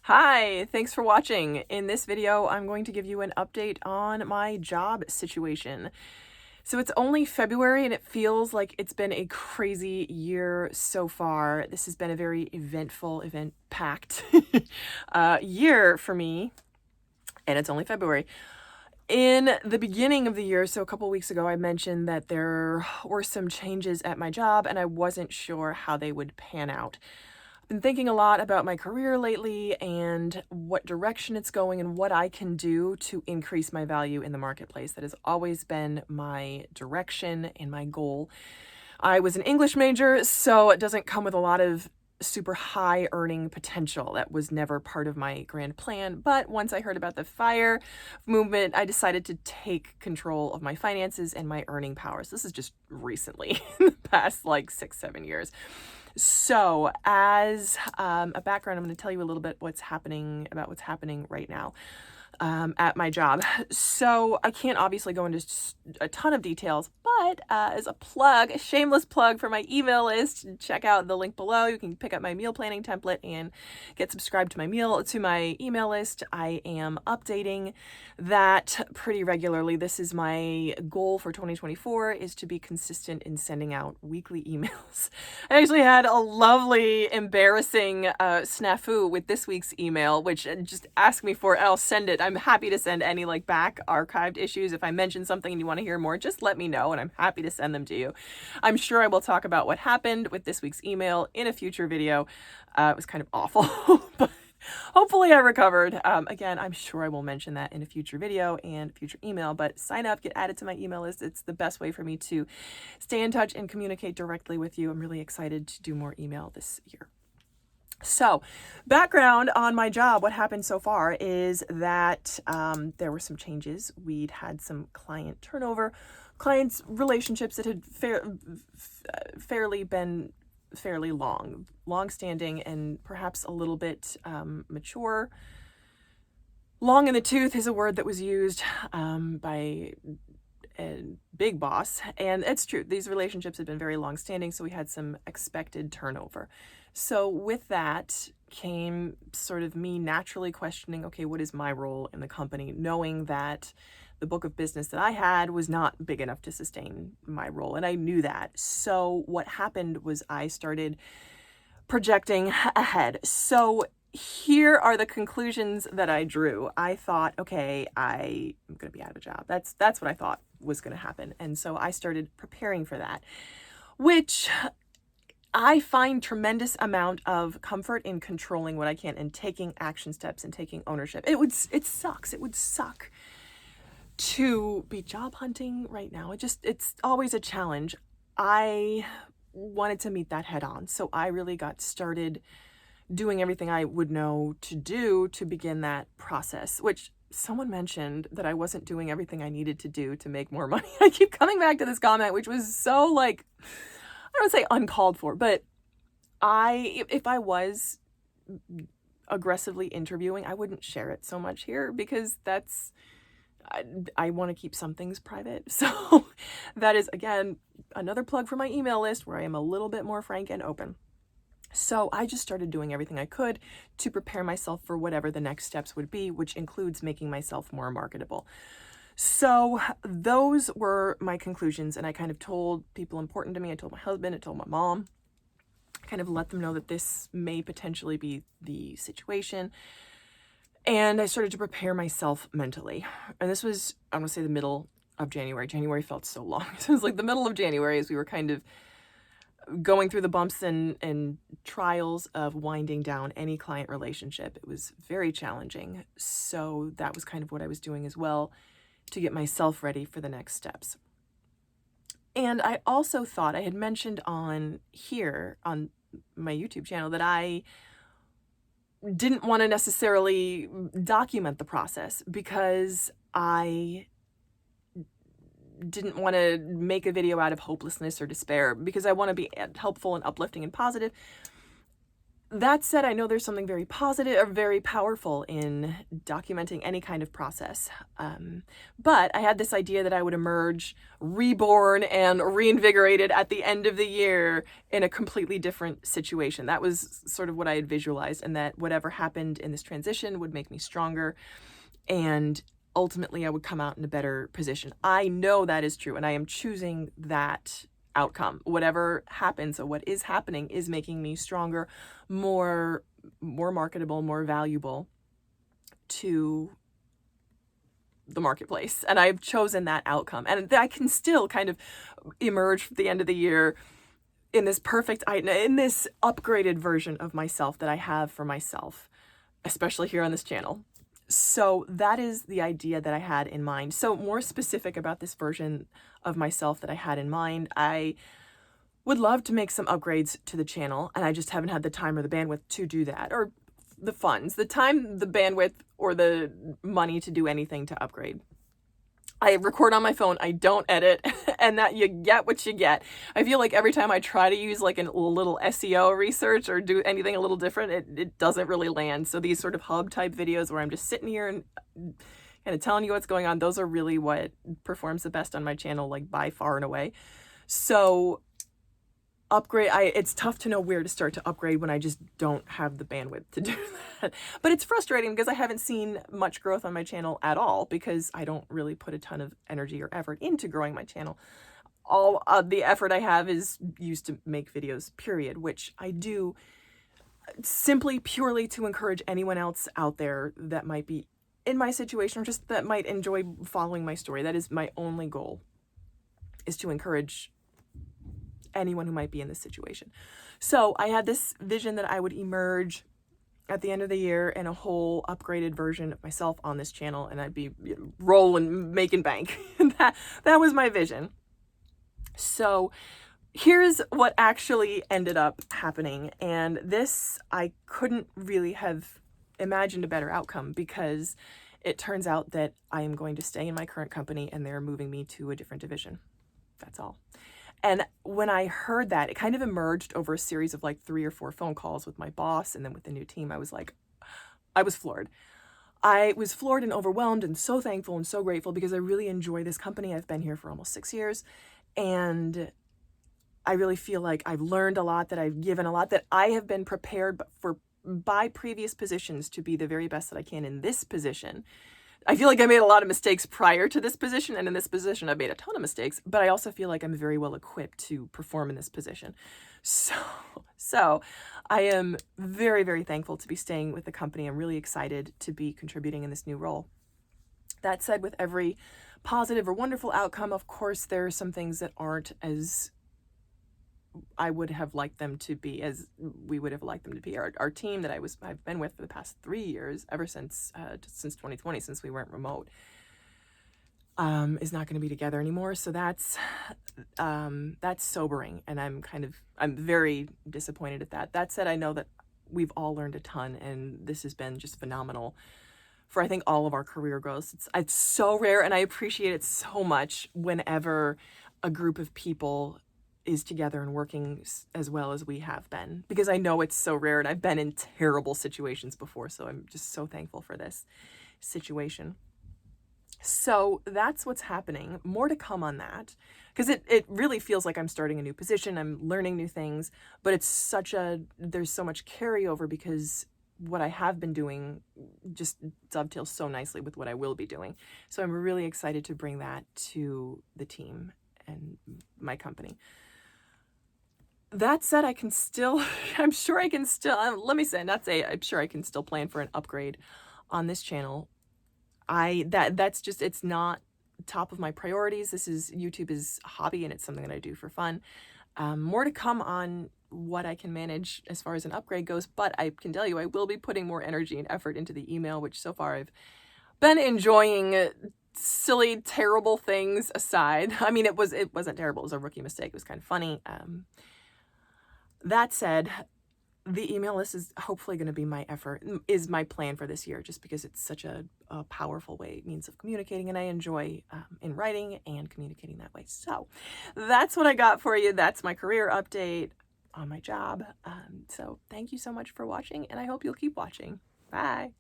Hi, thanks for watching. In this video, I'm going to give you an update on my job situation. So it's only February and it feels like it's been a crazy year so far. This has been a very eventful, event-packed year for me, and it's only February. In the beginning of the year, so a couple weeks ago, I mentioned that there were some changes at my job and I wasn't sure how they would pan out. I've been thinking a lot about my career lately and what direction it's going and what I can do to increase my value in the marketplace. That has always been my direction and my goal. I was an English major, so it doesn't come with a lot of super high earning potential. That was never part of my grand plan. But once I heard about the FIRE movement, I decided to take control of my finances and my earning powers. This is just recently, in the past like 6-7 years. So, as a background, I'm going to tell you a little bit what's happening right now at my job. So, I can't obviously go into a ton of details, but as a plug, a shameless plug for my email list, check out the link below. You can pick up my meal planning template and get subscribed to my email list. I am updating that pretty regularly. This is my goal for 2024, is to be consistent in sending out weekly emails. I actually had a lovely, embarrassing snafu with this week's email, which just ask me for it, I'll send it. I'm happy to send any back archived issues. If I mention something and you want to hear more, just let me know and I'm happy to send them to you. I'm sure I will talk about what happened with this week's email in a future video. It was kind of awful, but hopefully I recovered. Again, I'm sure I will mention that in a future video and future email, but sign up, get added to my email list. It's the best way for me to stay in touch and communicate directly with you. I'm really excited to do more email this year. So, background on my job, what happened so far is that there were some changes. We'd had some client turnover, clients' relationships that had been fairly long-standing and perhaps a little bit mature. Long in the tooth is a word that was used by a big boss, and it's true. These relationships had been very long-standing, so we had some expected turnover. So with that came sort of me naturally questioning, okay, what is my role in the company, knowing that the book of business that I had was not big enough to sustain my role, and I knew that. So what happened was I started projecting ahead. So here are the conclusions that I drew. I thought, okay, I'm going to be out of a job. That's what I thought was going to happen. And so I started preparing for that, which I find tremendous amount of comfort in controlling what I can and taking action steps and taking ownership. It sucks. It would suck to be job hunting right now. It's always a challenge. I wanted to meet that head on. So I really got started doing everything I would know to do to begin that process, which someone mentioned that I wasn't doing everything I needed to do to make more money. I keep coming back to this comment, which was so I don't say uncalled for, but if I was aggressively interviewing, I wouldn't share it so much here because I want to keep some things private. So that is, again, another plug for my email list where I am a little bit more frank and open. So I just started doing everything I could to prepare myself for whatever the next steps would be, which includes making myself more marketable. So those were my conclusions, and I kind of told people important to me. I told my husband, I told my mom, kind of let them know that this may potentially be the situation. And I started to prepare myself mentally. And this was, I'm going to say, the middle of January. January felt so long. So it was like the middle of January as we were kind of going through the bumps and trials of winding down any client relationship. It was very challenging. So that was kind of what I was doing as well to get myself ready for the next steps. And I also thought, I had mentioned on my YouTube channel that I didn't want to necessarily document the process because I didn't want to make a video out of hopelessness or despair, because I want to be helpful and uplifting and positive. That said, I know there's something very positive or very powerful in documenting any kind of process. But I had this idea that I would emerge reborn and reinvigorated at the end of the year in a completely different situation. That was sort of what I had visualized, and that whatever happened in this transition would make me stronger, and ultimately I would come out in a better position. I know that is true, and I am choosing that outcome. Whatever happens, or what is happening, is making me stronger, more marketable, more valuable to the marketplace. And I've chosen that outcome. And I can still kind of emerge at the end of the year in this in this upgraded version of myself that I have for myself, especially here on this channel. So that is the idea that I had in mind. So more specific about this version of myself that I had in mind, I would love to make some upgrades to the channel, and I just haven't had the time or the bandwidth to do that, or the funds, the time, the bandwidth, or the money to do anything to upgrade. I record on my phone, I don't edit, and that you get what you get. I feel like every time I try to use like a little SEO research or do anything a little different, it doesn't really land. So these sort of hub type videos where I'm just sitting here and kind of telling you what's going on, those are really what performs the best on my channel, like by far and away. So upgrade, it's tough to know where to start to upgrade when I just don't have the bandwidth to do that. But it's frustrating because I haven't seen much growth on my channel at all, because I don't really put a ton of energy or effort into growing my channel. All the effort I have is used to make videos, period, which I do simply purely to encourage anyone else out there that might be in my situation, or just that might enjoy following my story. That is my only goal, is to encourage anyone who might be in this situation. So I had this vision that I would emerge at the end of the year in a whole upgraded version of myself on this channel, and I'd be rolling, making bank. that was my vision. So here's what actually ended up happening, and this, I couldn't really have imagined a better outcome, because it turns out that I am going to stay in my current company and they're moving me to a different division. That's all. And when I heard that, it kind of emerged over a series of like 3 or 4 phone calls with my boss and then with the new team. I was floored. I was floored and overwhelmed and so thankful and so grateful, because I really enjoy this company. I've been here for almost 6 years, and I really feel like I've learned a lot, that I've given a lot, that I have been prepared by previous positions to be the very best that I can in this position. I feel like I made a lot of mistakes prior to this position, and in this position I've made a ton of mistakes, but I also feel like I'm very well equipped to perform in this position. So I am very, very thankful to be staying with the company. I'm really excited to be contributing in this new role. That said, with every positive or wonderful outcome, of course, there are some things that aren't as I would have liked them to be, as we would have liked them to be. Our team that I've been with for the past 3 years, ever since 2020, since we weren't remote, is not going to be together anymore. So that's sobering, and I'm very disappointed at that. That said, I know that we've all learned a ton, and this has been just phenomenal for, I think, all of our career growth. It's so rare, and I appreciate it so much whenever a group of people is together and working as well as we have been, because I know it's so rare, and I've been in terrible situations before, so I'm just so thankful for this situation. So that's what's happening. More to come on that, because it really feels like I'm starting a new position, I'm learning new things, but there's so much carryover, because what I have been doing just dovetails so nicely with what I will be doing. So I'm really excited to bring that to the team and my company. That said, I'm sure I can still plan for an upgrade on this channel. It's not top of my priorities. YouTube is a hobby, and it's something that I do for fun. More to come on what I can manage as far as an upgrade goes, but I can tell you I will be putting more energy and effort into the email, which so far I've been enjoying. Silly, terrible things aside. I mean, it wasn't terrible. It was a rookie mistake. It was kind of funny. That said, the email list is hopefully going to be my plan for this year, just because it's such a powerful means of communicating, and I enjoy in writing and communicating that way. So that's what I got for you. That's my career update. on my job. So thank you so much for watching, and I hope you'll keep watching. Bye.